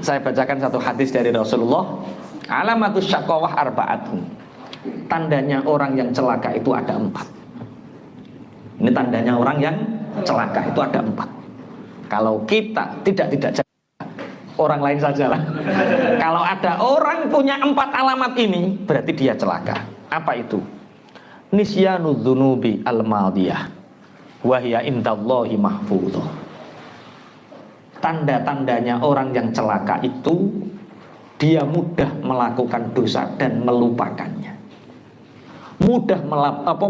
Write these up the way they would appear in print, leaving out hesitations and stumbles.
saya bacakan satu hadis dari Rasulullah. Alamatus syaqawah arba'atun. Tandanya orang yang celaka itu ada 4. Ini tandanya orang yang celaka itu ada 4. Kalau kita tidak orang lain sajalah. Kalau ada orang punya 4 alamat ini, berarti dia celaka. Apa itu? Nisyanud dzunubi al-madiyah wa hiya indallahi mahfudhah. Tanda-tandanya orang yang celaka itu dia mudah melakukan dosa dan melupakannya. Mudah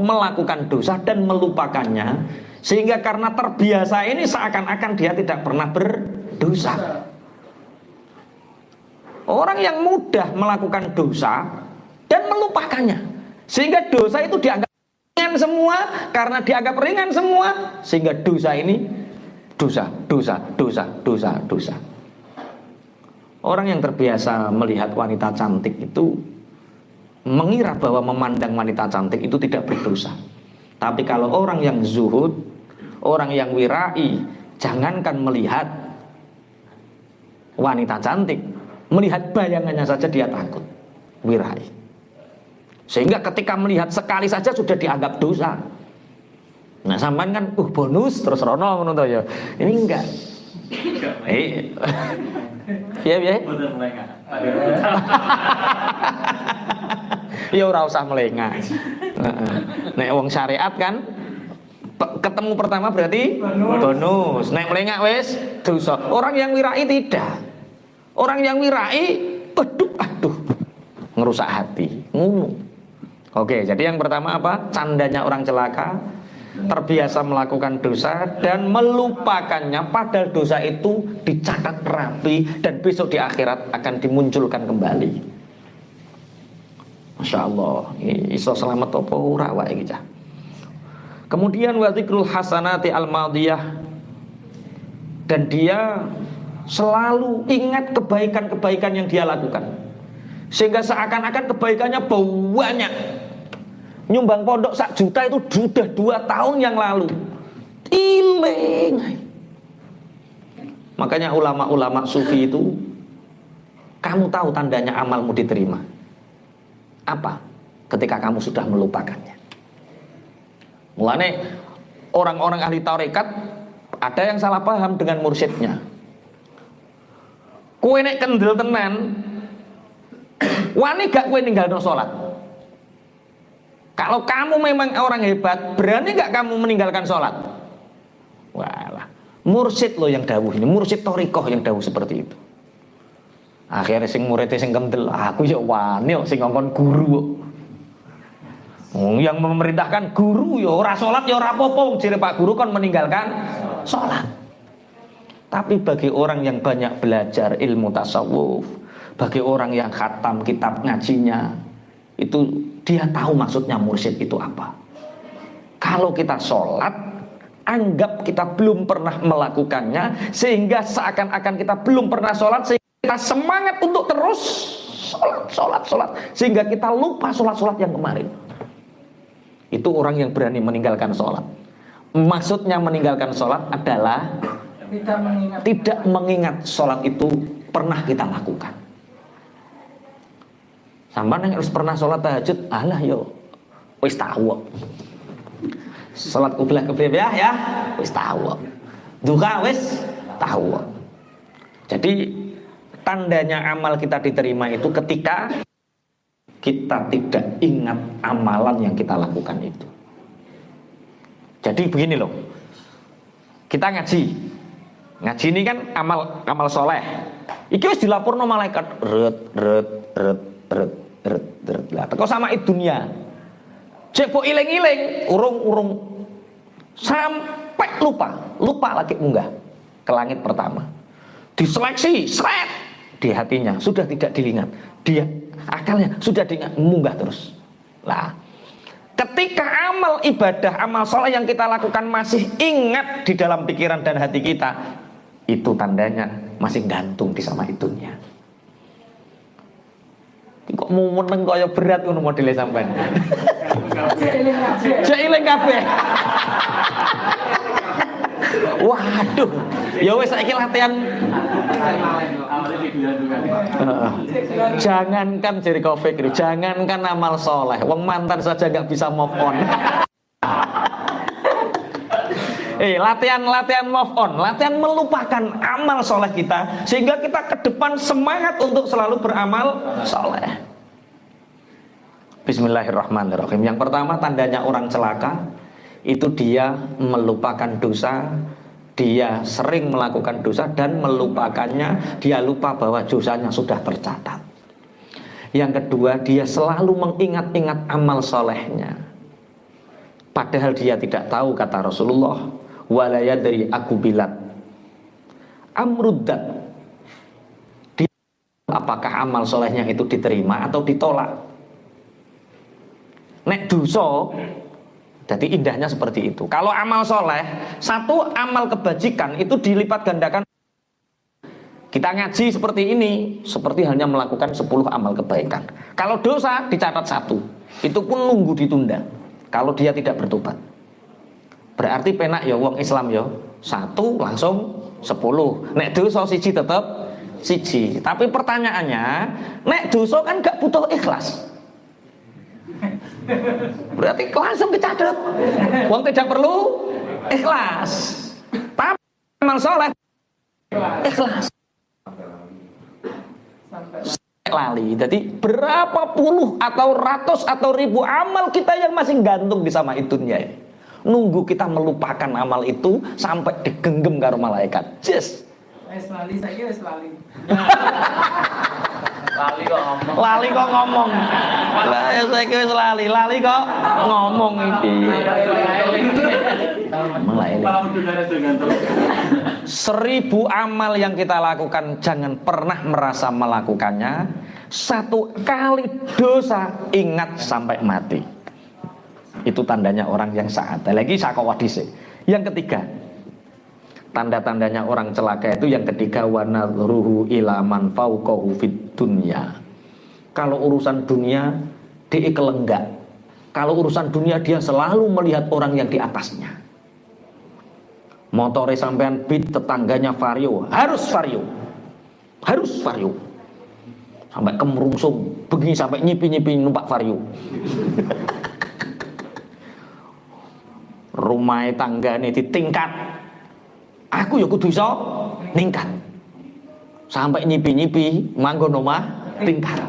melakukan dosa dan melupakannya, sehingga karena terbiasa ini seakan-akan dia tidak pernah berdosa. Orang yang mudah melakukan dosa dan melupakannya, sehingga dosa itu dianggap ringan semua. Karena dianggap ringan semua, sehingga dosa ini dosa. Orang yang terbiasa melihat wanita cantik itu mengira bahwa memandang wanita cantik itu tidak berdosa. Tapi kalau orang yang zuhud, orang yang wirai, jangankan melihat wanita cantik, melihat bayangannya saja dia takut, wirai. Sehingga ketika melihat sekali saja sudah dianggap dosa. Nah, sampean kan bonus terus rono ngono to ya. Ini enggak. Piye? Ya ora usah melengah. Nek wong syariat kan ketemu pertama berarti bonus. Nek melengah wis dosa. Orang yang wirai tidak. Orang yang wirai aduh ngerusak hati. Oke, jadi yang pertama apa? Candanya orang celaka, terbiasa melakukan dosa dan melupakannya, padahal dosa itu dicatat rapi dan besok di akhirat akan dimunculkan kembali. Masya Allah, iso selamat apa ora wae iki. Kemudian wa dzikrul hasanati al-madiyah, dan dia selalu ingat kebaikan-kebaikan yang dia lakukan, sehingga seakan-akan kebaikannya banyak. Nyumbang pondok 1 juta itu sudah 2 tahun yang lalu. Iling. Makanya ulama-ulama sufi itu, kamu tahu tandanya amalmu diterima apa? Ketika kamu sudah melupakannya. Mulane orang-orang ahli tarekat ada yang salah paham dengan mursyidnya. Kowe nek kendel tenan, wani gak kowe ninggalno salat? Kalau kamu memang orang hebat, berani gak kamu meninggalkan sholat? Walah, mursyid loh yang dawuh ini, mursyid thariqah yang dawuh seperti itu. Akhirnya sing muridnya sing kendel, aku ya wani kok sing ngongkon guru. Yang memerintahkan guru ya ora sholat ya ora apa-apa, jere Pak Guru kan meninggalkan sholat. Tapi bagi orang yang banyak belajar ilmu tasawuf, bagi orang yang khatam kitab ngajinya, itu dia tahu maksudnya mursyid itu apa. Kalau kita sholat, anggap kita belum pernah melakukannya, sehingga seakan-akan kita belum pernah sholat, sehingga kita semangat untuk terus sholat, sehingga kita lupa sholat yang kemarin. Itu orang yang berani meninggalkan sholat. Maksudnya meninggalkan sholat adalah tidak mengingat sholat itu pernah kita lakukan. Sampai yang harus pernah sholat tahajud, alah yo, wis tahu. Sholat qiblah ya, wis tahu. Duha wis tahu. Jadi tandanya amal kita diterima itu ketika kita tidak ingat amalan yang kita lakukan itu. Jadi begini loh, kita ngaji ini kan amal soleh. Iki wis dilaporno malaikat, ret. Lah teko sama dunia. Cek kok iling-iling, urung sampai lupa lagi munggah ke langit pertama. Diseleksi, seret di hatinya, sudah tidak diingat. Dia akalnya sudah diingat, munggah terus. Lah, ketika amal ibadah, amal soleh yang kita lakukan masih ingat di dalam pikiran dan hati kita, itu tandanya masih gantung di sama dunia. Kok mau meneng kaya berat ngono modele sampean. Jek eling kabeh. Waduh, ya wes saiki latihan. Jangankan Jericho Fikri, jangankan amal soleh, wong mantan saja nggak bisa move on. Latihan move on, latihan melupakan amal soleh kita, sehingga kita ke depan semangat untuk selalu beramal soleh. Bismillahirrahmanirrahim. Yang pertama tandanya orang celaka itu dia melupakan dosa, dia sering melakukan dosa dan melupakannya, dia lupa bahwa dosanya sudah tercatat. Yang kedua, dia selalu mengingat-ingat amal solehnya, padahal dia tidak tahu, kata Rasulullah, wala yadri aku bilat amruddat, apakah amal solehnya itu diterima atau ditolak. Nek dosa, jadi indahnya seperti itu. Kalau amal soleh, satu amal kebajikan itu dilipat gandakan. Kita ngaji seperti ini, seperti hanya melakukan 10 amal kebaikan. Kalau dosa dicatat 1, itu pun nunggu ditunda kalau dia tidak bertobat. Berarti penak ya wong Islam ya, 1 langsung 10. Nek dosa siji tetep siji. Tapi pertanyaannya, nek dosa kan gak butuh ikhlas. Berarti langsung dicatat. Wong tidak perlu ikhlas. Tapi amal soleh ikhlas. Lali. Jadi berapa puluh atau ratus atau ribu amal kita yang masih gantung di sama itunya. Nunggu kita melupakan amal itu sampai digenggam karo malaikat. Yes. Wes lali saiki wes lali. Lali kok ngomong. Lah ya saiki wis lali kok ngomong iki. Mulai. 1000 amal yang kita lakukan jangan pernah merasa melakukannya. 1 kali dosa ingat sampai mati. Itu tandanya orang yang saat. Lagi sakowadise. Yang ketiga, tanda-tandanya orang celaka itu yang ketiga, wa nadhruhu ila man fauqahu fid dunya. Kalau urusan dunia dia kelenggak. Kalau urusan dunia dia selalu melihat orang yang di atasnya. Motore sampean beat, tetangganya vario, harus vario. Harus vario. Sampai kemerungsung, begini sampai nyipi-nyipi numpak vario. Rumah tanggane ditingkat. Aku ya kudu iso ningkat. Sampai nyipi-nyipi manggon omah tingkat.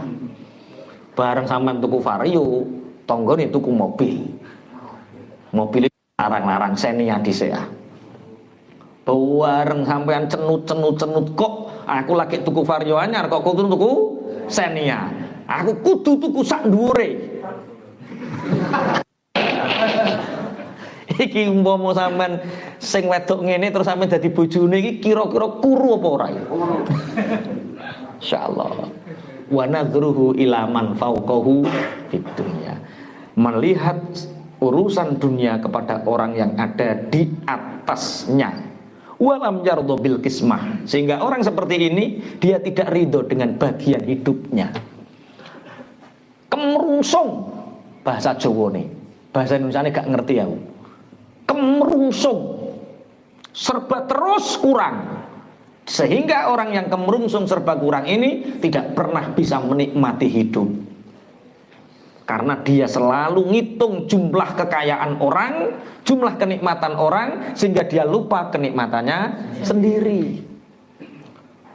Bareng sampean tuku vario, tanggane tuku mobil. Mobil larang-larang Xenia dhisik. Bareng sampean cenut kok aku lagi tuku vario anyar kok kudu tuku Xenia. Aku kudu tuku sak dhuwure. Iki umpama sampean sing wedok ngene terus sampean dadi bojone iki kira-kira kuru apa ora ya? Insyaallah. Wa nadhruhu ila man fauqahu fid dunya. Melihat urusan dunia kepada orang yang ada di atasnya. Walam yardo bil kismah, sehingga orang seperti ini dia tidak ridho dengan bagian hidupnya. Kemerungsung bahasa Jawa nih, bahasa Indonesia ini gak ngerti aku. Kemerungsung, serba terus kurang, sehingga orang yang kemerungsung serba kurang ini tidak pernah bisa menikmati hidup. Karena dia selalu ngitung jumlah kekayaan orang, jumlah kenikmatan orang, sehingga dia lupa kenikmatannya sendiri.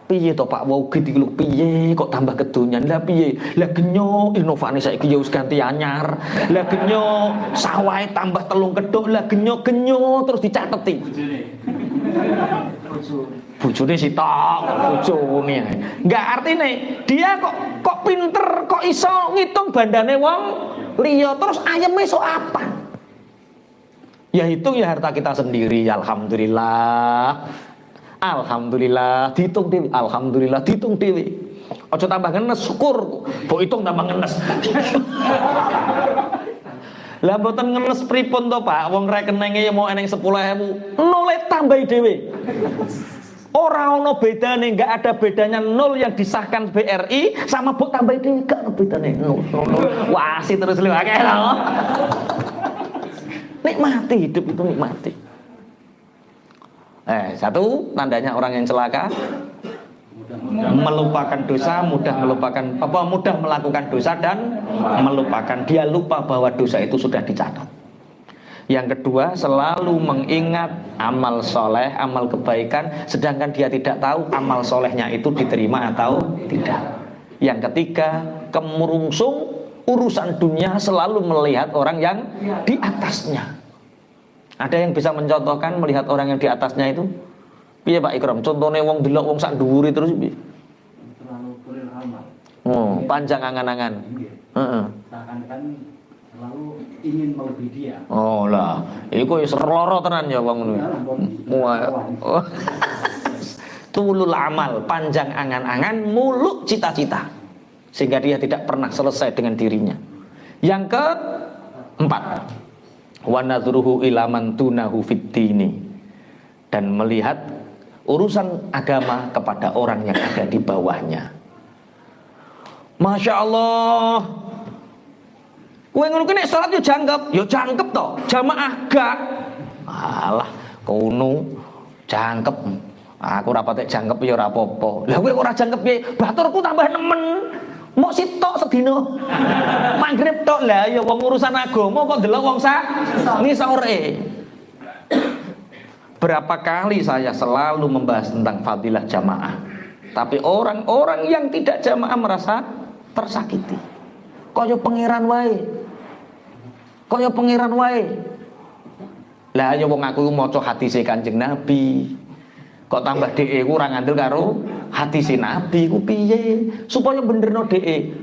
Piye to Pak wau gitu lho, piye kok tambah kedonyan? Lah piye? Lah genyo inovane saiki ya wis ganti anyar. Lah genyo sawahe tambah 3 kedok, lah genyo terus dicateti. Bojone sitok, bojone. Enggak artine dia kok pinter, kok iso ngitung bandane wong liya, terus ayeme sok apa? Ya hitung ya harta kita sendiri, alhamdulillah. Alhamdulillah dihitung dhewe, alhamdulillah dihitung dhewe. Aja tambah ngenes, syukur. Mbok hitung tambah ngenes. Lah mboten ngenes pripun to Pak? Wong rekeninge mau eneng 10.000, nole tambahi dhewe. Ora ono bedane, enggak ada bedanya nol yang disahkan BRI sama mbok tambahi dhewe, gak ono bedane nol. Wasi terus lho akeh lho. Nikmati hidup itu, nikmati. Satu tandanya orang yang celaka melupakan dosa, mudah melakukan dosa dan melupakan. Dia lupa bahwa dosa itu sudah dicatat. Yang kedua, selalu mengingat amal soleh, amal kebaikan, sedangkan dia tidak tahu amal solehnya itu diterima atau tidak. Yang ketiga, kemerungsung urusan dunia, selalu melihat orang yang di atasnya. Ada yang bisa mencontohkan melihat orang yang di atasnya itu? Piye Pak Ikram? Contohnya wong delok wong sak dhuwuri terus piye? Terlalu kurir amal. Oh, panjang angan-angan. Heeh. Seakan-akan selalu ingin melebihi dia. Oh lah, iku wis loro tenan ya wong ngono. Oh. Tulul amal, panjang angan-angan, muluk cita-cita, sehingga dia tidak pernah selesai dengan dirinya. Yang keempat, wa nadhruhu ila man tunahu fiddini, dan melihat urusan agama kepada orang yang ada di bawahnya. Masya Allah, kowe ngono ki nek salat yo jangkep to, jamaah gak. Alah, kono jangkep. Aku ora patek jangkep ya ora apa-apa. Lah kowe ora jangkep piye? Baturku tambah nemen. Mok sitok sedina. Maghrib tok lah ya wong urusan agama kok ndelok wong sak sore. Berapa kali saya selalu membahas tentang fadilah jamaah, tapi orang-orang yang tidak jamaah merasa tersakiti. Kaya pangeran wae. Lah ya wong aku maca hadise Kanjeng Nabi. Kok tambah DE ku ora ngandel karo hadise Nabi ku piye? Supaya benerno DE.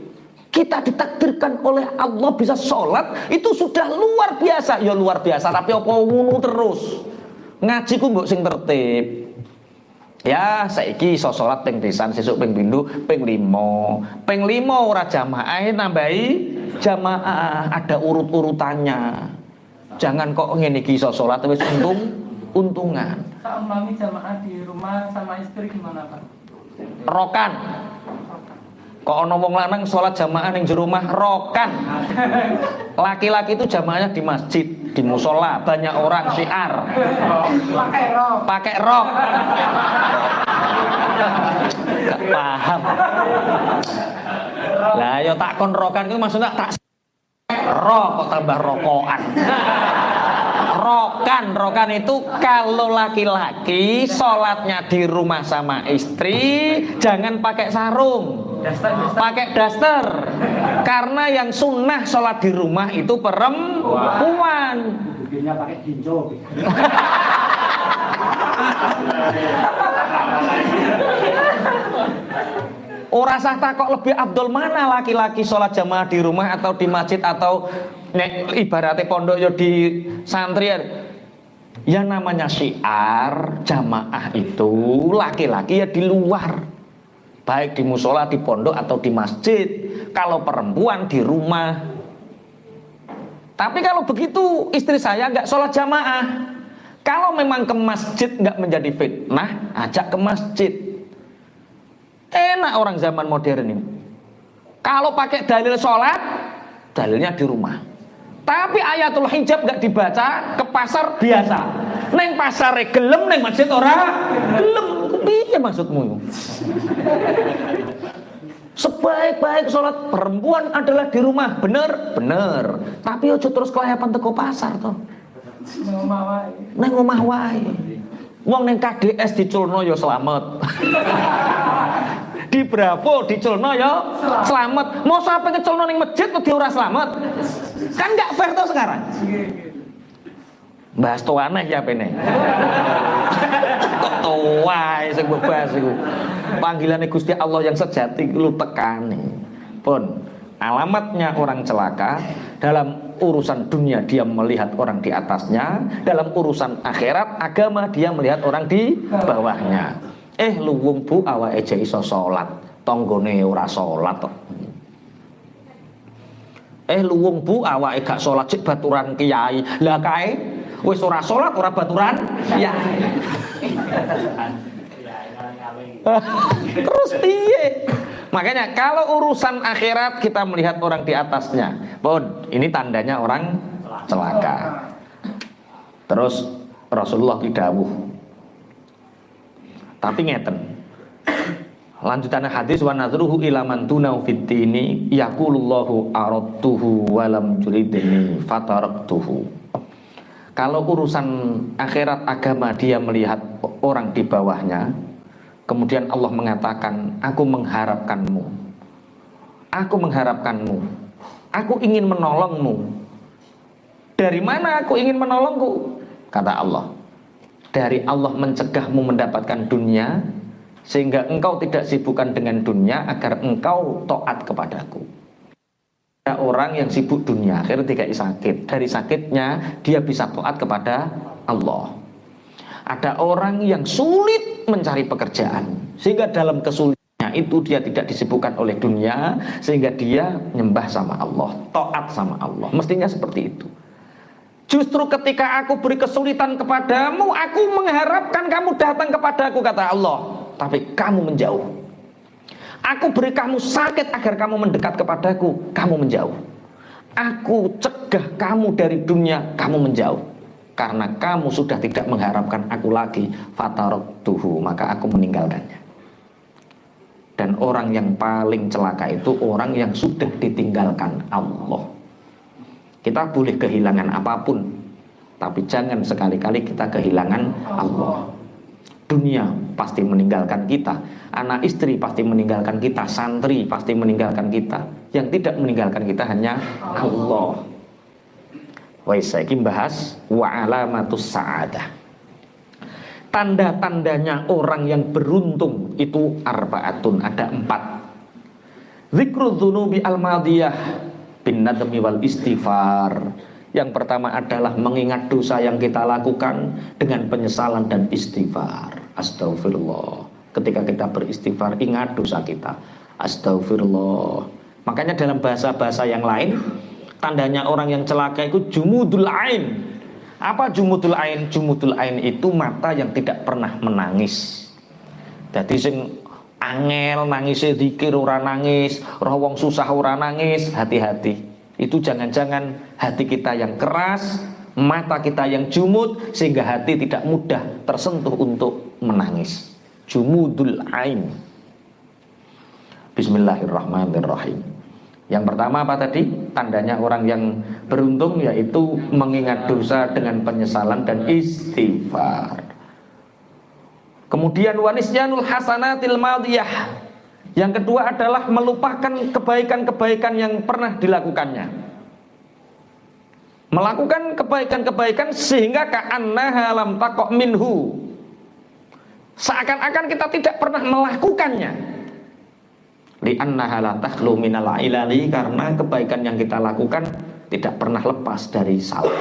Kita ditakdirkan oleh Allah bisa sholat, itu sudah luar biasa. Ya luar biasa, tapi apa ngono terus? Ngaji ku mbok sing tertib. Ya saiki iso salat ping pisan, sesuk ping pindho, ping 5. Ping 5 ora jamaah nambahi jamaah, ada urut-urutannya. Jangan kok ngene iki iso salat wis untungan. Seumpami jamaah di rumah sama istri gimana Pak? Rokan. Kok ana wong lanang salat jamaah ning jero omah rokan. Laki-laki itu jamaahnya di masjid, di musola, banyak orang syiar. Pakai rok. Gak paham. Lah yo takon rokan itu maksudnya tak rok kok tambah rokokan. Rokan itu kalau laki-laki sholatnya di rumah sama istri jangan pakai sarung, pakai daster. Karena yang sunnah sholat di rumah itu perempuan. Bukunya pakai jinjo. Ora sah takok lebih abdul mana laki-laki sholat jamaah di rumah atau di masjid atau ibaratnya pondok ya di santri. Ya namanya syiar jamaah itu laki-laki ya di luar, baik di musola, di pondok atau di masjid. Kalau perempuan di rumah. Tapi kalau begitu istri saya nggak sholat jamaah. Kalau memang ke masjid nggak menjadi fitnah, ajak ke masjid. Enak orang zaman modern ini. Kalau pakai dalil sholat, dalilnya di rumah. Tapi ayatul hijab gak dibaca, ke pasar biasa. Neng pasar gelem, neng masjid ora gelem. Piye maksudmu? Sebaik-baik sholat perempuan adalah di rumah, bener. Tapi ojo terus kelayapan teko pasar toh. Neng omah wae. Wong neng KDS diculno ya selamat. Di Bravo diculno ya selamat. Mau sampai keculno ning masjid kok ora selamat? Kan enggak fair tuh sekarang. Bahas to aneh ya pene. Kok to wae sing mbok bahas iku. Panggilane Gusti Allah yang sejati lu tekani. Pun alamatnya orang celaka dalam urusan dunia dia melihat orang di atasnya, dalam urusan akhirat agama dia melihat orang di bawahnya. Lu wong bu awake aja iso salat, tanggane ora salat kok. Lu wong bu awake gak salat cek baturan kiai. Lah kae wis ora salat ora baturan kiai. Terus piye? Makanya kalau urusan akhirat kita melihat orang di atasnya, ini tandanya orang celaka. Terus Rasulullah didhawuh, Tapi ngeten. Lanjutannya hadis wa nadruhu ila man tunau fiddini yaqulullahu aradtuhu wa lam yuridni fataraktuhu. Kalau urusan akhirat agama dia melihat orang di bawahnya, kemudian Allah mengatakan, aku mengharapkanmu, aku ingin menolongmu. Dari mana aku ingin menolongku? Kata Allah, dari Allah mencegahmu mendapatkan dunia, sehingga engkau tidak sibukkan dengan dunia, agar engkau taat kepadaku. Ada orang yang sibuk dunia, akhirnya tidak sakit. Dari sakitnya dia bisa taat kepada Allah. Ada orang yang sulit mencari pekerjaan, sehingga dalam kesulitannya itu dia tidak disibukkan oleh dunia, sehingga dia nyembah sama Allah, taat sama Allah. Mestinya seperti itu. Justru ketika aku beri kesulitan kepadamu, aku mengharapkan kamu datang kepadaku, kata Allah, tapi kamu menjauh. Aku beri kamu sakit agar kamu mendekat kepadaku, kamu menjauh. Aku cegah kamu dari dunia, kamu menjauh. Karena kamu sudah tidak mengharapkan aku lagi, fataraktuhu, maka aku meninggalkannya. Dan orang yang paling celaka itu orang yang sudah ditinggalkan Allah. Kita boleh kehilangan apapun, tapi jangan sekali-kali kita kehilangan Allah. Dunia pasti meninggalkan kita, anak istri pasti meninggalkan kita, santri pasti meninggalkan kita. Yang tidak meninggalkan kita hanya Allah. Saiki bahas wa alamatus sa'adah. Tanda-tandanya orang yang beruntung itu arbaatun, ada 4. Zikrul dzunubi al-madiyah bin nadmi wal istighfar. Yang pertama adalah mengingat dosa yang kita lakukan dengan penyesalan dan istighfar. Astagfirullah. Ketika kita beristighfar, ingat dosa kita. Astagfirullah. Makanya dalam bahasa-bahasa yang lain, tandanya orang yang celaka itu jumudul ain. Apa jumudul ain? Jumudul ain itu mata yang tidak pernah menangis. Jadi sing angel nangisnya zikir ora nangis, roh wong susah ora nangis, hati-hati. Itu jangan-jangan hati kita yang keras, mata kita yang jumud, sehingga hati tidak mudah tersentuh untuk menangis. Jumudul ain. Bismillahirrahmanirrahim. Yang pertama apa tadi? Tandanya orang yang beruntung yaitu mengingat dosa dengan penyesalan dan istighfar. Kemudian wanisyanul hasanatil madiyah. Yang kedua adalah melupakan kebaikan-kebaikan yang pernah dilakukannya. Melakukan kebaikan-kebaikan sehingga ka'annaha lam taqo' minhu. Seakan-akan kita tidak pernah melakukannya. Li'annaha la takhlu minal ilali, karena kebaikan yang kita lakukan tidak pernah lepas dari salah.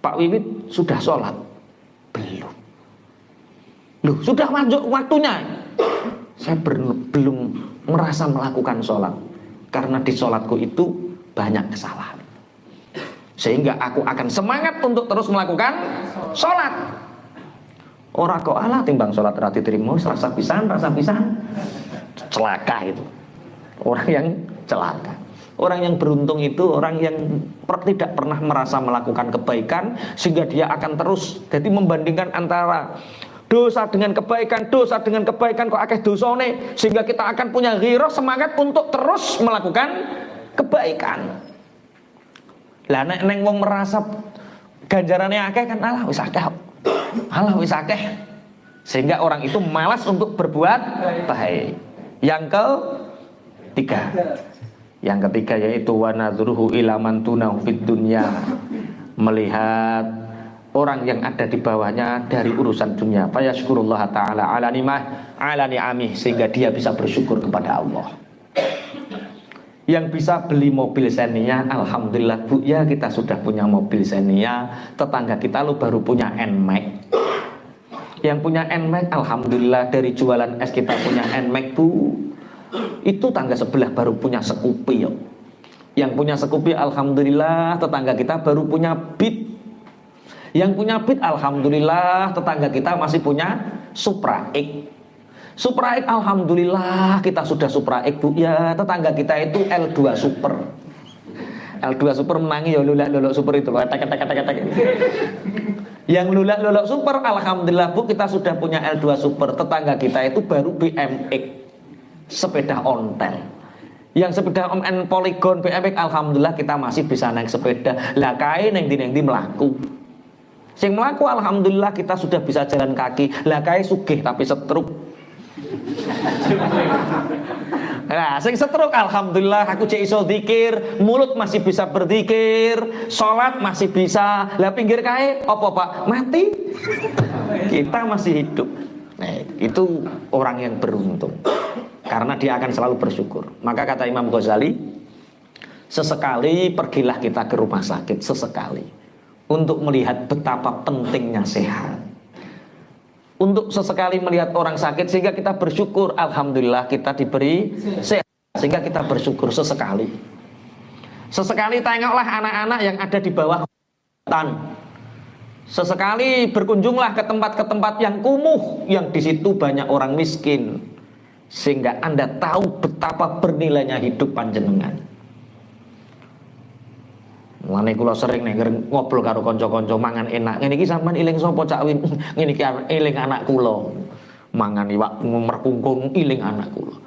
Pak Wiwit sudah sholat? Belum. Loh, sudah masuk waktunya. Saya belum merasa melakukan sholat, karena di sholatku itu banyak kesalahan, sehingga aku akan semangat untuk terus melakukan sholat. Ora kok alah timbang sholat rati terima rasa pisan. Celaka itu. Orang yang celaka. Orang yang beruntung itu orang yang tidak pernah merasa melakukan kebaikan, sehingga dia akan terus jadi membandingkan antara dosa dengan kebaikan kok akeh dosane, sehingga kita akan punya ghirah, semangat untuk terus melakukan kebaikan. Lah nek neng wong merasa ganjarane akeh kan alah wis akeh. Sehingga orang itu malas untuk berbuat baik. Yang ketiga yaitu wa nadruhu ila man tunau fid dunya, melihat orang yang ada di bawahnya dari urusan dunia. Fa yashkurullah taala ala ni'amih, sehingga dia bisa bersyukur kepada Allah. Yang bisa beli mobil Xenia, alhamdulillah Bu ya, kita sudah punya mobil Xenia. Tetangga kita lo baru punya NMAX. Yang punya NMAX, alhamdulillah, dari jualan es kita punya NMAX Bu. Itu tangga sebelah baru punya Scoopy yo. Yang punya Scoopy, alhamdulillah, tetangga kita baru punya Beat. Yang punya Beat, alhamdulillah, tetangga kita masih punya Supra X. Supra X, alhamdulillah, kita sudah Supra X Bu ya. Tetangga kita itu L2 Super. L2 Super menangi ya lulak Super itu. Yang lulak-lulak super, alhamdulillah Bu, kita sudah punya L2 super. Tetangga kita itu baru BMX, sepeda ontel. Yang sepeda on Polygon BMX, alhamdulillah kita masih bisa naik sepeda. Lah kae neng di melaku. Sing melaku alhamdulillah kita sudah bisa jalan kaki. Lah kae sugih tapi setruk. Nah, sing setruk alhamdulillah aku cek iso zikir, mulut masih bisa berzikir, salat masih bisa. Lah pinggir kae apa Pak? Mati. Kita masih hidup. Nah, itu orang yang beruntung. Karena dia akan selalu bersyukur. Maka kata Imam Ghazali, sesekali pergilah kita ke rumah sakit, sesekali, untuk melihat betapa pentingnya sehat. Untuk sesekali melihat orang sakit sehingga kita bersyukur, alhamdulillah kita diberi sehat, sehingga kita bersyukur sesekali. Sesekali tengoklah anak-anak yang ada di bawah hutan. Sesekali berkunjunglah ke tempat-tempat yang kumuh, yang di situ banyak orang miskin, sehingga Anda tahu betapa bernilainya hidup panjenengan. Mulane kula sering nek ngobrol karo kanca-kanca mangan enak. Ngene iki sampean eling sapa Cak Win? Ngene iki eling anak kula. Mangan iwak merkungkung eling anak kula.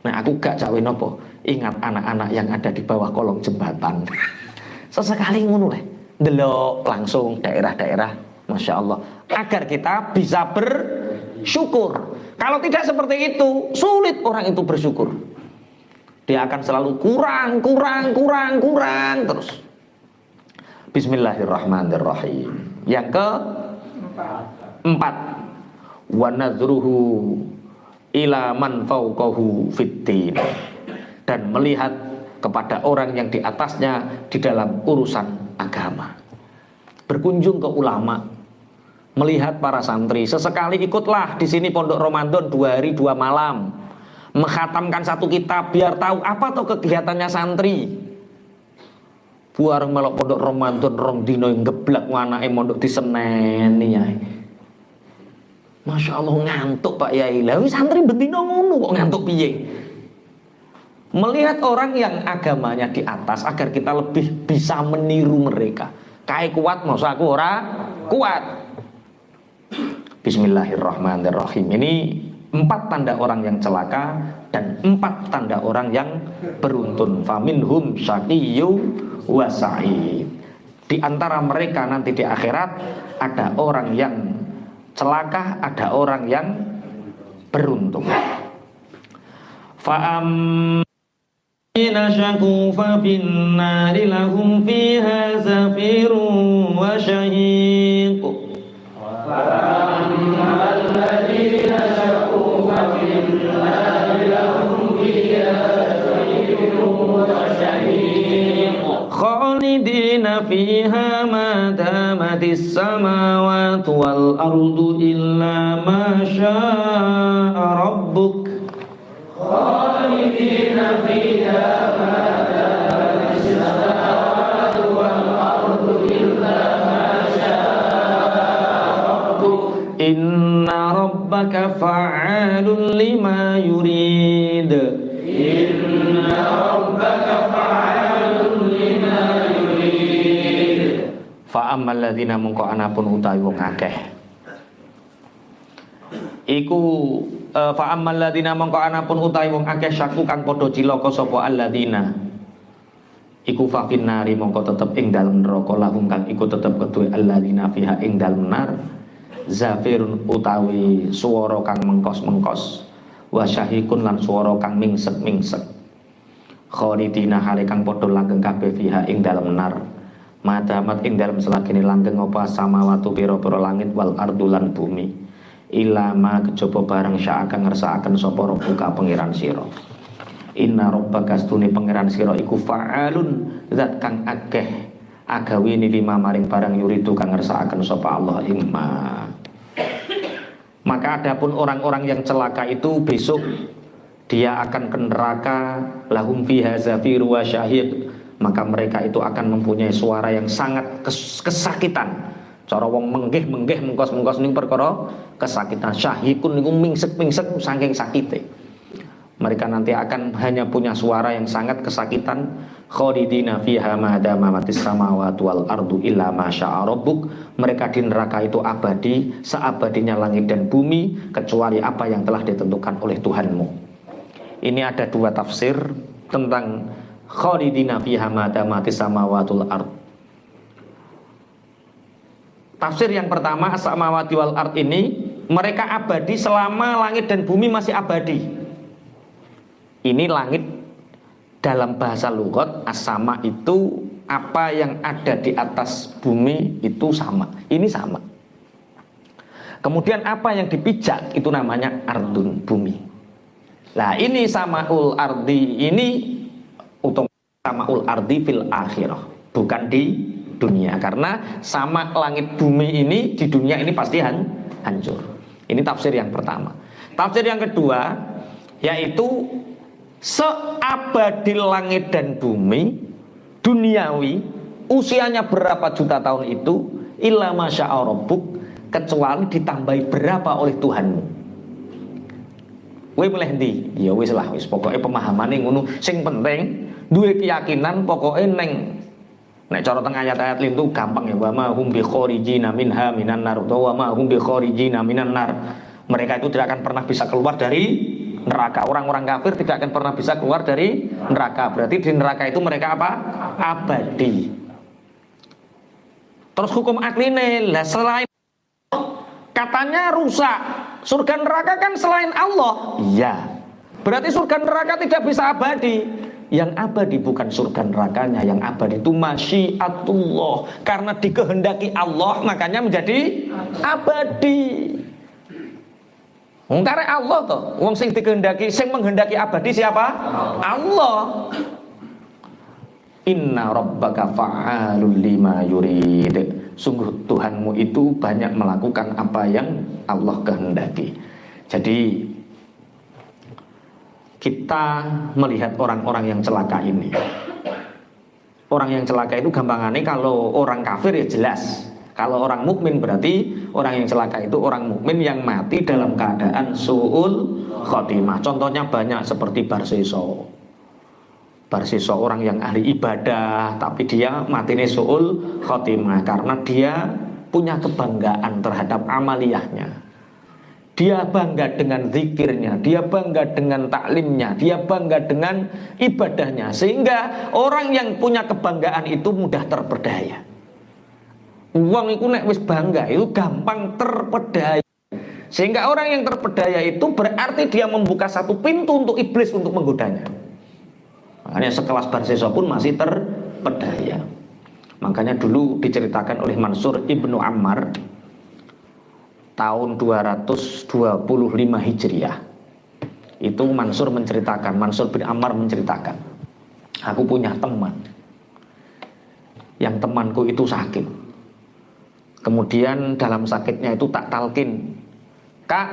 Nek aku gak Cak Win apa? Ingat anak-anak yang ada di bawah kolong jembatan. Sesekali ngono le. Delok langsung daerah-daerah, Masya Allah, agar kita bisa bersyukur. Kalau tidak seperti itu, sulit orang itu bersyukur. Dia akan selalu kurang terus. Bismillahirrahmanirrahim. Yang keempat, wa nadhruhu ila man fawqahu fiddin, dan melihat kepada orang yang di atasnya di dalam urusan agama. Berkunjung ke ulama, melihat para santri. Sesekali ikutlah di sini Pondok Ramadan 2 hari 2 malam, mengkhatamkan 1 kitab biar tahu apa tuh kegiatannya santri. Buar melok Pondok Ramadan rong dino ngeblak anake mondok diseneni ya. Masya Allah ngantuk Pak Yai. Lah santri bendino ngono kok ngantuk piye? Melihat orang yang agamanya di atas agar kita lebih bisa meniru mereka. Kae kuat masa aku ora kuat. Bismillahirrahmanirrahim. Ini 4 tanda orang yang celaka dan 4 tanda orang yang beruntun. Faminhum syaqiyyu wa sa'id. Di antara mereka nanti di akhirat ada orang yang celaka, ada orang yang beruntung. Fa'am nashaku fa finnari lahum fiha zafirun wa syahiq. Khalidina fiha ma damatis samawati wal ardu illa ma syaa rabbuk. Khalidina fiha ma damatis samawati wal ardu illa ma syaa rabbuk. Inna rabbaka fa'alun lima yurid. Inna rabbaka fa'alun lima yurid. Fa'ammal ladzina mungko anapun utawi wong akeh iku fa'ammal ladzina mungko anapun utawi wong akeh syaku kang padha cilaka sapa alladzina iku fa finnari mongko tetep ing dalem neraka lahum kang iku tetep kedue alladzina fiha ing dalem nar zafirun utawi swara kang mengkos-mengkos wa syahikun lan swara kang mingsek-mingsek khalidina hale kang padha langgeng kabeh fiha ing dalem nar madamat ing dalem selagine langgeng apa samawatu pira-pira langit wal ardu lan bumi ilama kejaba barang sya'aka ngersakaken sapa rabbuka pangeran sira. Inna rabbaka astune pangeran sira iku fa'alun zat kang akeh agawene lima maring barang yuridu kang ngersakaken sapa Allah imma. Maka adapun orang-orang yang celaka itu besok dia akan ke neraka lahum fiha zafir wa syahid. Maka mereka itu akan mempunyai suara yang sangat kesakitan. Cara wong menggeh mengkos ning perkara kesakitan. Syahikun niku mingsek-mingsek saking sakite. Mereka nanti akan hanya punya suara yang sangat kesakitan. Khalidina fiha ma damatis samawati wal ardu illa ma syaa rabbuk. Mereka di neraka itu abadi, seabadinya langit dan bumi, kecuali apa yang telah ditentukan oleh Tuhanmu. Ini ada dua tafsir tentang khalidina fiha ma damatis samawati wal ard. Tafsir yang pertama, as-samawati wal ard ini, mereka abadi selama langit dan bumi masih abadi. Ini langit dalam bahasa lughat, as-sama itu apa yang ada di atas bumi itu sama. Ini sama. Kemudian apa yang dipijak itu namanya ardun, bumi. Nah ini samaul ardi ini samaul ardi fil akhirah, bukan di dunia. Karena sama langit bumi ini di dunia ini pasti hancur. Ini tafsir yang pertama. Tafsir yang kedua yaitu seabadi langit dan bumi duniawi, usianya berapa juta tahun itu, illa masya'a rabbuk, kecuali ditambahi berapa oleh Tuhanmu. Kowe milih ndi? Ya wis lah, wis pokoke pemahamane ngono. Sing penting duwe keyakinan pokoke ning nek cara teng ayat-ayat lintu gampang ya, wa ma hum bi kharijina minha minan nar, wa ma hum bi kharijina minan nar. Mereka itu tidak akan pernah bisa keluar dari neraka. Orang-orang kafir tidak akan pernah bisa keluar dari neraka. Berarti di neraka itu mereka apa? Abadi. Terus hukum akline lah, selain katanya rusak. Surga neraka kan selain Allah. Iya. Berarti surga neraka tidak bisa abadi. Yang abadi bukan surga nerakanya, yang abadi itu masyiatullah. Karena dikehendaki Allah makanya menjadi abadi. Karena Allah toh, wong sing dikehendaki, sing menghendaki abadi siapa? Allah. Inna rabbaka fa'alul lima yurid. Sungguh Tuhanmu itu banyak melakukan apa yang Allah kehendaki. Jadi kita melihat orang-orang yang celaka ini. Orang yang celaka itu gampangannya kalau orang kafir ya jelas. Kalau orang mukmin berarti orang yang celaka itu orang mukmin yang mati dalam keadaan su'ul khotimah. Contohnya banyak seperti Barsiso. Barsiso orang yang ahli ibadah tapi dia matinya su'ul khotimah karena dia punya kebanggaan terhadap amaliyahnya. Dia bangga dengan zikirnya, dia bangga dengan taklimnya, dia bangga dengan ibadahnya. Sehingga orang yang punya kebanggaan itu mudah terpedaya. Uang itu nek wis bangga itu gampang terpedaya. Sehingga orang yang terpedaya itu berarti dia membuka satu pintu untuk iblis untuk menggodanya. Makanya sekelas Barsiso pun masih terpedaya. Makanya dulu diceritakan oleh Mansur Ibnu Ammar tahun 225 Hijriah. Itu Mansur menceritakan, Mansur bin Ammar menceritakan, aku punya teman. Yang temanku itu sakit. Kemudian dalam sakitnya itu tak talkin. Kak,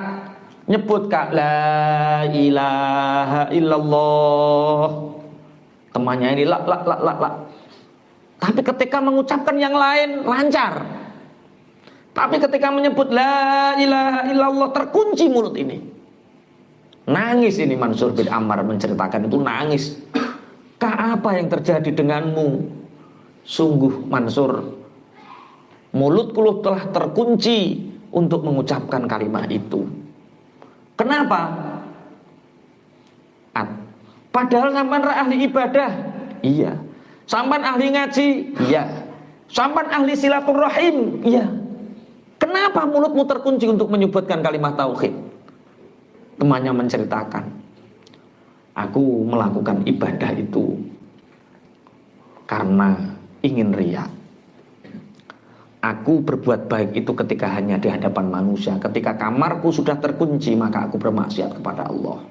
nyebut kak la ilaha illallah. Temannya ini la. Tapi ketika mengucapkan yang lain lancar. Tapi ketika menyebut la ilaha illallah terkunci mulut ini. Nangis ini Mansur bin Ammar menceritakan itu nangis. Kak, apa yang terjadi denganmu? Sungguh Mansur, mulutku telah terkunci untuk mengucapkan kalimat itu. Kenapa? Padahal sampan ahli ibadah. Iya. Sampan ahli ngaji. Iya. Sampan ahli silaturahim. Iya. Kenapa mulutmu terkunci untuk menyebutkan kalimat tauhid? Temannya menceritakan, aku melakukan ibadah itu karena ingin riya. Aku berbuat baik itu ketika hanya di hadapan manusia. Ketika kamarku sudah terkunci, maka aku bermaksiat kepada Allah.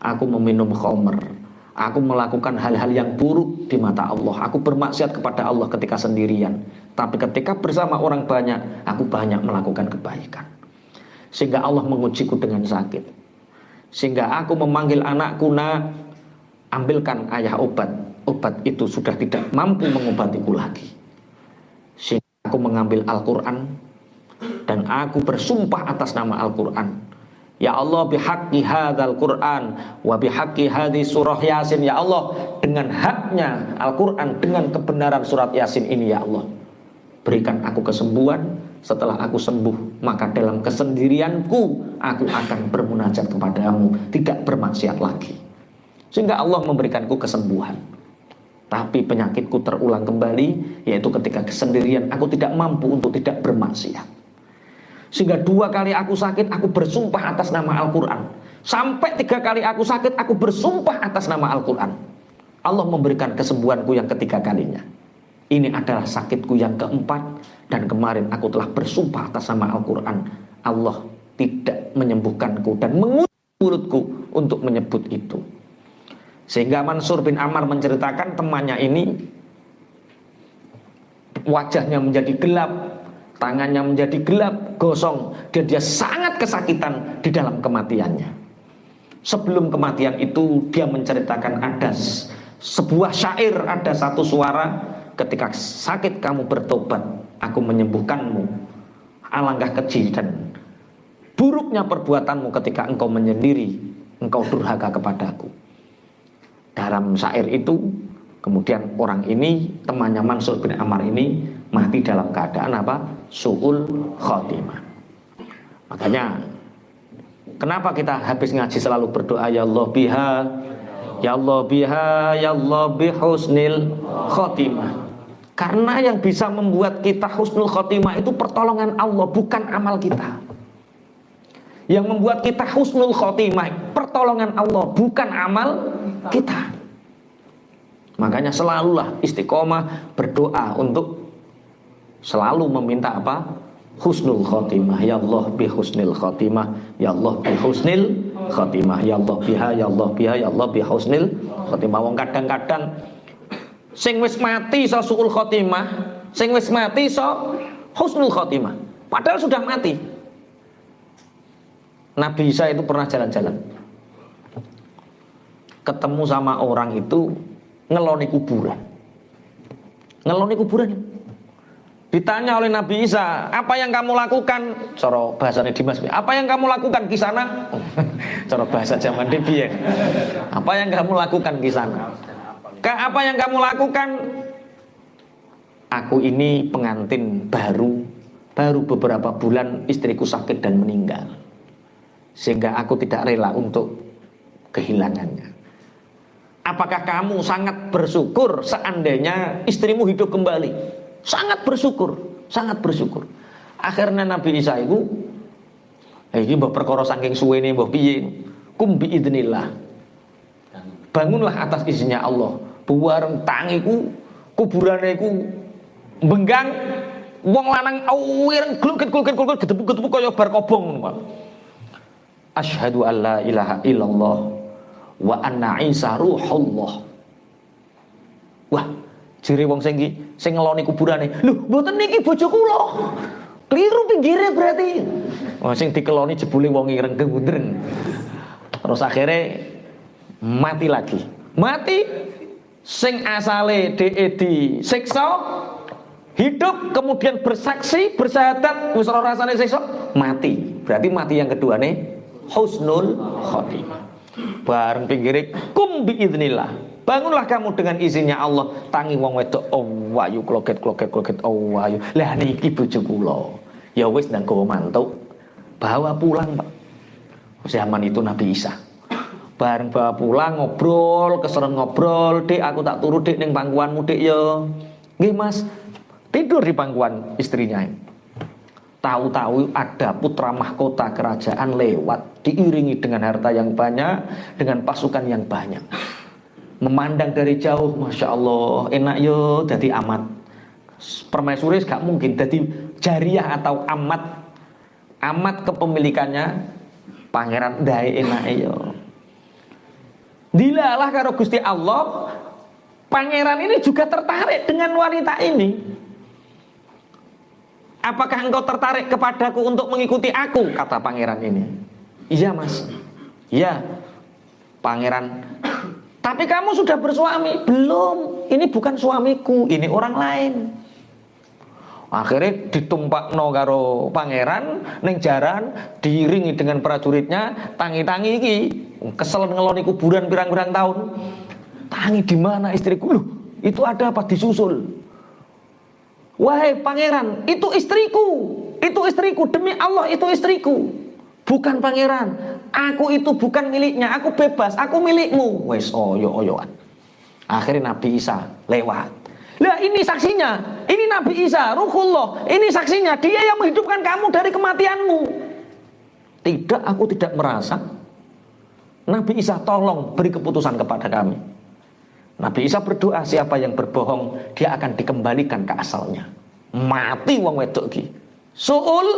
Aku meminum khamr. Aku melakukan hal-hal yang buruk di mata Allah. Aku bermaksiat kepada Allah ketika sendirian. Tapi ketika bersama orang banyak, aku banyak melakukan kebaikan. Sehingga Allah mengujiku dengan sakit. Sehingga aku memanggil anakku, nak, ambilkan ayah obat. Obat itu sudah tidak mampu mengobatiku lagi. Sehingga aku mengambil Al-Quran dan aku bersumpah atas nama Al-Quran, Ya Allah, bihaqqi hadzal Qur'an wa bihaqqi hadhihi surah Yasin, ya Allah, dengan haknya Al-Qur'an, dengan kebenaran surat Yasin ini, ya Allah, berikan aku kesembuhan. Setelah aku sembuh, maka dalam kesendirianku aku akan bermunajat kepadamu, tidak bermaksiat lagi. Sehingga Allah memberikanku kesembuhan. Tapi penyakitku terulang kembali, yaitu ketika kesendirian aku tidak mampu untuk tidak bermaksiat. Sehingga 2 kali aku sakit, aku bersumpah atas nama Al-Quran. Sampai 3 kali aku sakit, aku bersumpah atas nama Al-Quran. Allah memberikan kesembuhanku yang ketiga kalinya. Ini adalah sakitku yang keempat, dan kemarin aku telah bersumpah atas nama Al-Quran. Allah tidak menyembuhkanku dan mengutuk mulutku untuk menyebut itu. Sehingga Mansur bin Ammar menceritakan temannya ini wajahnya menjadi gelap, tangannya menjadi gelap, gosong, dan dia sangat kesakitan di dalam kematiannya. Sebelum kematian itu dia menceritakan ada sebuah syair, ada satu suara, ketika sakit kamu bertobat, aku menyembuhkanmu. Alangkah keji dan buruknya perbuatanmu ketika engkau menyendiri, engkau durhaka kepadaku. Dalam syair itu, kemudian orang ini, temannya Mansur bin Ammar ini, mati dalam keadaan apa? Su'ul khotimah. Makanya, kenapa kita habis ngaji selalu berdoa, ya Allah biha, ya Allah biha, ya Allah bihusnil khotimah. Karena yang bisa membuat kita husnul khotimah itu pertolongan Allah, bukan amal kita. Yang membuat kita husnul khotimah, pertolongan Allah, bukan amal kita. Makanya selalulah istiqomah berdoa untuk selalu meminta apa? Husnul khotimah. Ya Allah bi husnil khotimah, ya Allah bi husnil khotimah, ya Allah biha, ya Allah biha, ya Allah bi husnil khotimah. Wong kadang-kadang sing wis mati iso suul khotimah, sing wis mati iso husnul khotimah, padahal sudah mati. Nabi Isa itu pernah jalan-jalan, ketemu sama orang itu ngeloni kuburan. Ngeloni kuburan. Ditanya oleh Nabi Isa, apa yang kamu lakukan? Cara bahasanya Dimas, apa yang kamu lakukan di sana? Cara bahasa zaman Debi ya. Apa yang kamu lakukan di sana? Apa yang kamu lakukan? Aku ini pengantin baru beberapa bulan istriku sakit dan meninggal, sehingga aku tidak rela untuk kehilangannya. Apakah kamu sangat bersyukur seandainya istrimu hidup kembali? Sangat bersyukur, sangat bersyukur. Akhirnya Nabi Isa itu, ini mbah perkara saking suwene mbah piye, kum bi idznillah. Bangunlah atas izinnya Allah. Buareng tangiku, kuburane iku benggang, wong lanang awireng glukit gedebuk kaya bar kobong ngono. Asyhadu an la ilaha illallah wa anna Isa ruhullah. Wah, jere wong sing ngeloni kuburane, lho mboten niki bojo kula. Kliru pinggire berarti. Wong sing dikeloni jebule wong ireng gendreng. Terus akhirnya mati lagi. Mati sing asale disiksa hidup, kemudian bersaksi, bersyahadat, wis ora rasane siksa, mati. Berarti mati yang kedua nih husnul khotimah. Bareng pinggire kum bi idznillah. Bangunlah kamu dengan izinnya Allah. Tangi wong wedok, oh wayu kloget oh wayu. Lah niki bojo kula. Ya wis nang gowo mantuk, bawa pulang, Pak. Zaman itu Nabi Isa. Bareng bawa pulang ngobrol, keseren ngobrol, "Dik, aku tak turu Dik ning pangkuanmu Dik ya." "Nggih Mas." Tidur di pangkuan istrinya. Tahu-tahu ada putra mahkota kerajaan lewat, diiringi dengan harta yang banyak, dengan pasukan yang banyak. Memandang dari jauh, Masya Allah, enak yo jadi amat. Permaisuri gak mungkin jadi jariah atau amat. Amat kepemilikannya pangeran dae enak yo. Dilalah karo Gusti Allah, pangeran ini juga tertarik dengan wanita ini. "Apakah engkau tertarik kepadaku untuk mengikuti aku?" kata pangeran ini. "Iya Mas." "Iya." Pangeran, "Tapi kamu sudah bersuami?" "Belum, ini bukan suamiku, ini orang lain." Akhirnya ditumpakno karo pangeran ning jaran, diiringi dengan prajuritnya, tangi-tangi iki kesel ngeloni kuburan pirang-pirang tahun. Tangi di mana istriku? Loh, itu ada apa disusul? Wahai pangeran, itu istriku. Itu istriku, demi Allah itu istriku. Bukan pangeran. Aku itu bukan miliknya, aku bebas, aku milikmu. Wes oyo-oyoan. Akhirnya Nabi Isa lewat. Lah ini saksinya, ini Nabi Isa, Ruhullah, ini saksinya, dia yang menghidupkan kamu dari kematianmu. Tidak, aku tidak merasa. Nabi Isa tolong beri keputusan kepada kami. Nabi Isa berdoa, siapa yang berbohong, dia akan dikembalikan ke asalnya. Mati wong wedok ki. Su'ul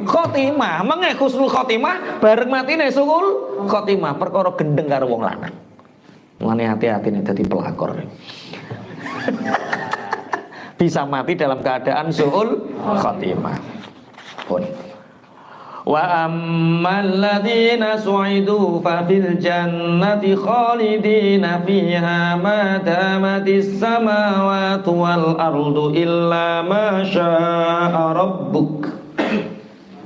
khotimah, mengke husnul khotimah bareng matine su'ul khotimah, perkara gendeng karo wong lanang. Mulane hati-hati nek dadi pelakor. Bisa mati dalam keadaan su'ul khotimah. Pun. Wa ammal ladzina su'idu fa fil jannati khalidina fiha ma damatis samawati wal ardu illa ma syaa rabbuk.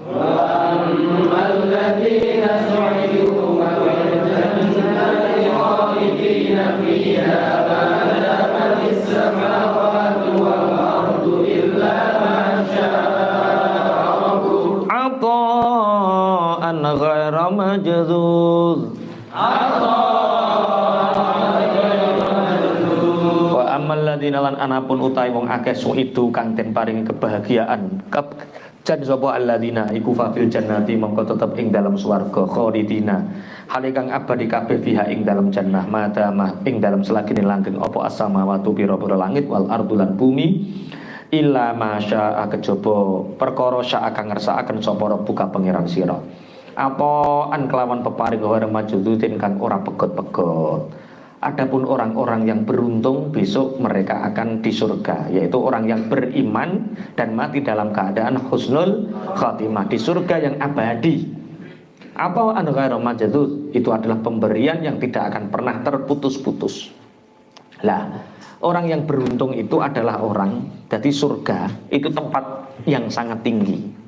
Wa ammal ladzina su'idu fa fil jannati khalidina fiha ma damatis samawati wal ardu illa ma syaa rabbuk. Ata'an ghaira majzuz. Wa ammal ladzina lan anapun utahe wong akeh suidu kang den paringi kebahagiaan. Jan sapa alladzina iku fil jannati mongko tetep ing dalam swarga khalidina. Hale kang abadi kabeh fiha ing dalam jannah madamah ing dalam selagine langgeng apa as-samawati pira-pira langit wal ardu lan bumi. Illa masya kejaba perkara sya kang ngersakaken sapa buka pangeran sira. Apa an kelawan peparing ora majududin kang ora pegot-pegot. Adapun orang-orang yang beruntung besok mereka akan di surga, yaitu orang yang beriman dan mati dalam keadaan husnul khatimah di surga yang abadi. Apa an ghairu majudud itu adalah pemberian yang tidak akan pernah terputus-putus. Lah, orang yang beruntung itu adalah orang, jadi surga itu tempat yang sangat tinggi.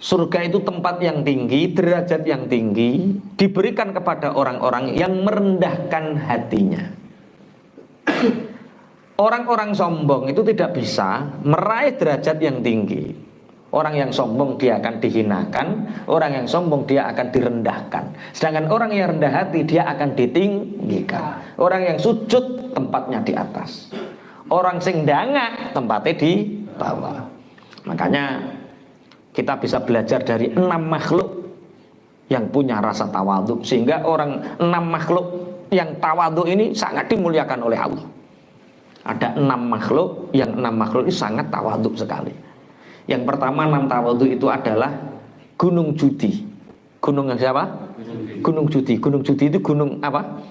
Surga itu tempat yang tinggi, derajat yang tinggi, diberikan kepada orang-orang yang merendahkan hatinya. Orang-orang sombong itu tidak bisa meraih derajat yang tinggi. Orang yang sombong dia akan dihinakan, orang yang sombong dia akan direndahkan. Sedangkan orang yang rendah hati dia akan ditinggikan. Orang yang sujud tempatnya di atas. Orang sing dangak tempatnya di bawah. Makanya kita bisa belajar dari 6 makhluk yang punya rasa tawadhu, sehingga orang 6 makhluk yang tawadhu ini sangat dimuliakan oleh Allah. Ada 6 makhluk, yang 6 makhluk ini sangat tawadhu sekali. Yang pertama 6 tawadhu itu adalah gunung judi. Gunung yang siapa? Gunung judi. Gunung judi itu gunung apa?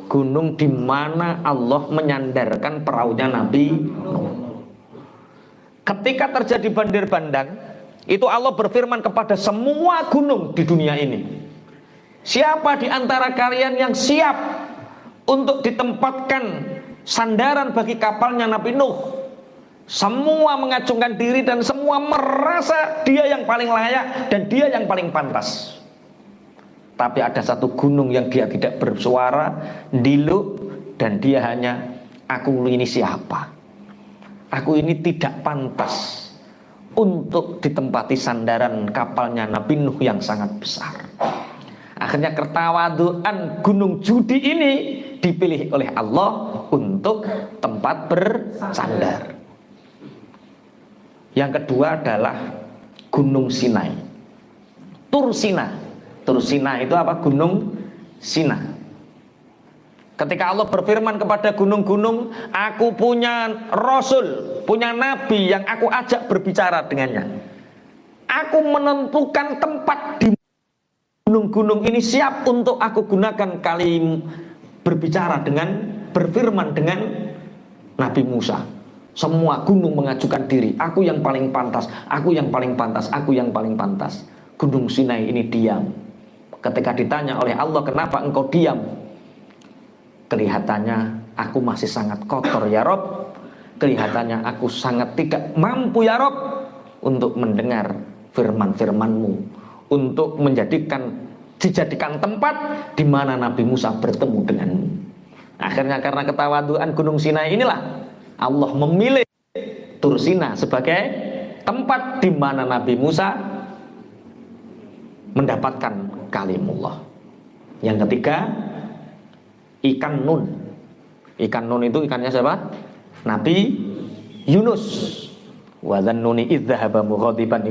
Gunung di mana Allah menyandarkan perahunya Nabi Nuh. Ketika terjadi banjir bandang, itu Allah berfirman kepada semua gunung di dunia ini, siapa di antara kalian yang siap untuk ditempatkan sandaran bagi kapalnya Nabi Nuh? Semua mengacungkan diri dan semua merasa dia yang paling layak dan dia yang paling pantas. Tapi ada satu gunung yang dia tidak bersuara, diluk, dan dia hanya, aku ini siapa? Aku ini tidak pantas untuk ditempati sandaran kapalnya Nabi Nuh yang sangat besar. Akhirnya ketawaduan gunung judi ini dipilih oleh Allah untuk tempat bersandar. Yang kedua adalah Gunung Sinai, Tur Sina. Tur Sina itu apa? Gunung Sina. Ketika Allah berfirman kepada gunung-gunung, aku punya Rasul, punya Nabi yang aku ajak berbicara dengannya. Aku menentukan tempat di gunung-gunung ini siap untuk aku gunakan kali berbicara dengan, berfirman dengan Nabi Musa. Semua gunung mengajukan diri, aku yang paling pantas, aku yang paling pantas, aku yang paling pantas. Gunung Sinai ini diam. Ketika ditanya oleh Allah, kenapa engkau diam? Kelihatannya aku masih sangat kotor ya Rob. kelihatannya aku sangat tidak mampu ya Rob untuk mendengar firman-firman-Mu, untuk dijadikan tempat di mana Nabi Musa bertemu denganmu. Akhirnya karena ketawaduan Gunung Sinai inilah Allah memilih Tur Sina sebagai tempat di mana Nabi Musa mendapatkan kalimullah. Yang ketiga, ikan nun. Ikan nun itu ikannya siapa? Nabi Yunus. Wa dzannuni idz dzahaba mughadiban.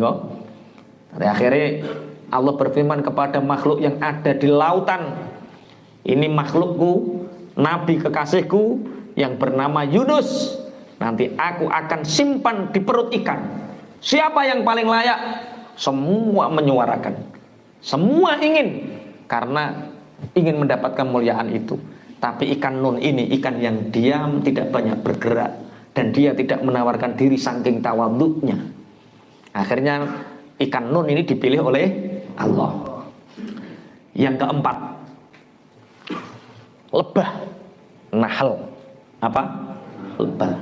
Akhirnya Allah berfirman kepada makhluk yang ada di lautan, ini makhlukku, nabi kekasihku yang bernama Yunus, nanti aku akan simpan di perut ikan. Siapa yang paling layak? Semua menyuarakan, semua ingin, karena ingin mendapatkan muliaan itu. Tapi ikan nun ini ikan yang diam, tidak banyak bergerak, dan dia tidak menawarkan diri saking tawadhu'nya. Akhirnya ikan nun ini dipilih oleh Allah. Yang keempat, lebah, nahl. Apa? Lebah.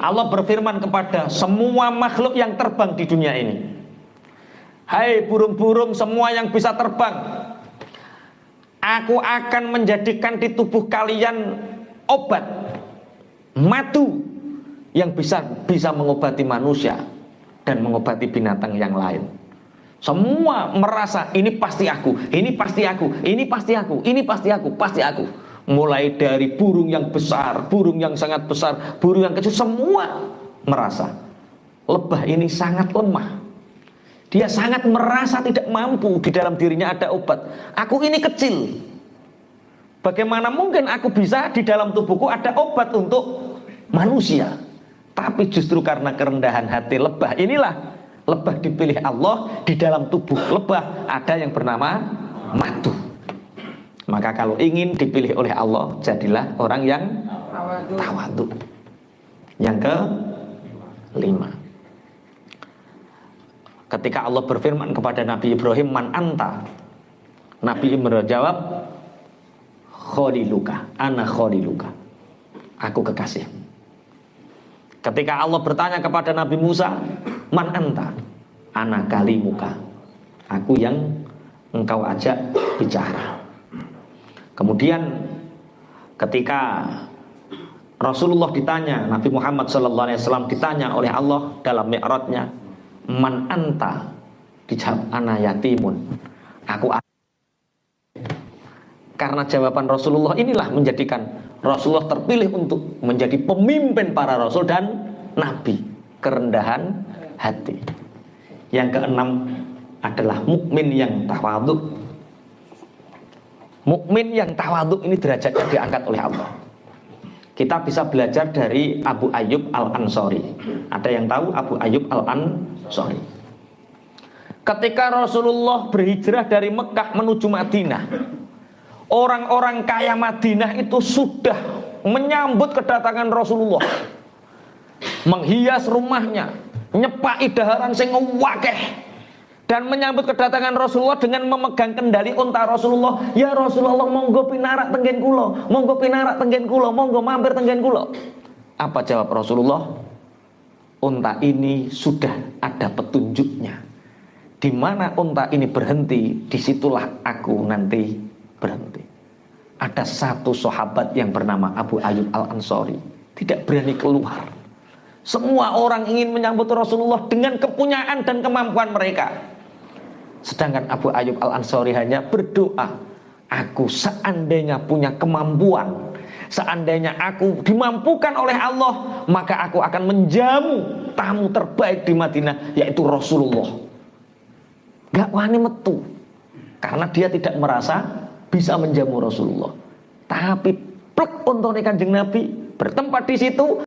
Allah berfirman kepada semua makhluk yang terbang di dunia ini, hai burung-burung semua yang bisa terbang, aku akan menjadikan di tubuh kalian obat, madu yang bisa mengobati manusia dan mengobati binatang yang lain. Semua merasa ini pasti aku, ini pasti aku, ini pasti aku, ini pasti aku, pasti aku. Mulai dari burung yang besar, burung yang sangat besar, burung yang kecil, semua merasa lebah ini sangat lemah. Dia sangat merasa tidak mampu, di dalam dirinya ada obat. Aku ini kecil, bagaimana mungkin aku bisa di dalam tubuhku ada obat untuk manusia? Tapi justru karena kerendahan hati lebah inilah lebah dipilih Allah. Di dalam tubuh lebah ada yang bernama madu. Maka kalau ingin dipilih oleh Allah, jadilah orang yang tawadhu. Yang kelima, ketika Allah berfirman kepada Nabi Ibrahim, man anta, Nabi Ibrahim jawab, kholiluka, ana kholiluka, aku kekasihmu. Ketika Allah bertanya kepada Nabi Musa, man anta, ana kalimuka, aku yang engkau ajak bicara. Kemudian ketika Rasulullah ditanya, Nabi Muhammad SAW ditanya oleh Allah dalam mi'rajnya, man anta, dijawab ana yatimun, aku. Karena jawaban Rasulullah inilah menjadikan Rasulullah terpilih untuk menjadi pemimpin para rasul dan nabi, kerendahan hati. Yang keenam adalah mukmin yang tawadhu. Mukmin yang tawadhu ini derajatnya diangkat oleh Allah. Kita bisa belajar dari Abu Ayyub Al-Ansari. Ada yang tahu Abu Ayyub Al-Ansari? Ketika Rasulullah berhijrah dari Mekah menuju Madinah, orang-orang kaya Madinah itu sudah menyambut kedatangan Rasulullah, menghias rumahnya, nyepaki daharan sing akeh, dan menyambut kedatangan Rasulullah dengan memegang kendali unta Rasulullah. Ya Rasulullah, monggo pinarak tenggen kula, monggo pinarak tenggen kula, monggo mampir tenggen kula. Apa jawab Rasulullah? Unta ini sudah ada petunjuknya. Di mana unta ini berhenti, disitulah aku nanti berhenti. Ada satu sahabat yang bernama Abu Ayyub Al-Ansari tidak berani keluar. Semua orang ingin menyambut Rasulullah dengan kepunyaan dan kemampuan mereka. Sedangkan Abu Ayyub Al-Ansari hanya berdoa, aku seandainya punya kemampuan, seandainya aku dimampukan oleh Allah, maka aku akan menjamu tamu terbaik di Madinah, yaitu Rasulullah. Gak wani metu, karena dia tidak merasa bisa menjamu Rasulullah. Tapi plek untune Kanjeng Nabi bertempat di situ.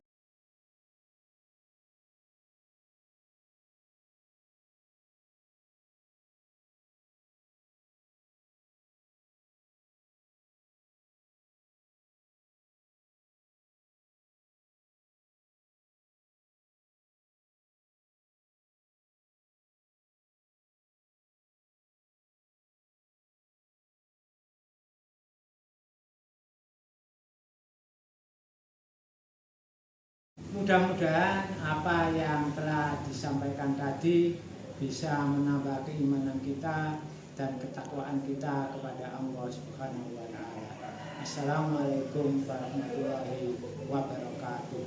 mudah-mudahan apa yang telah disampaikan tadi bisa menambah keimanan kita dan ketakwaan kita kepada Allah Subhanahu wa taala. Assalamualaikum warahmatullahi wabarakatuh.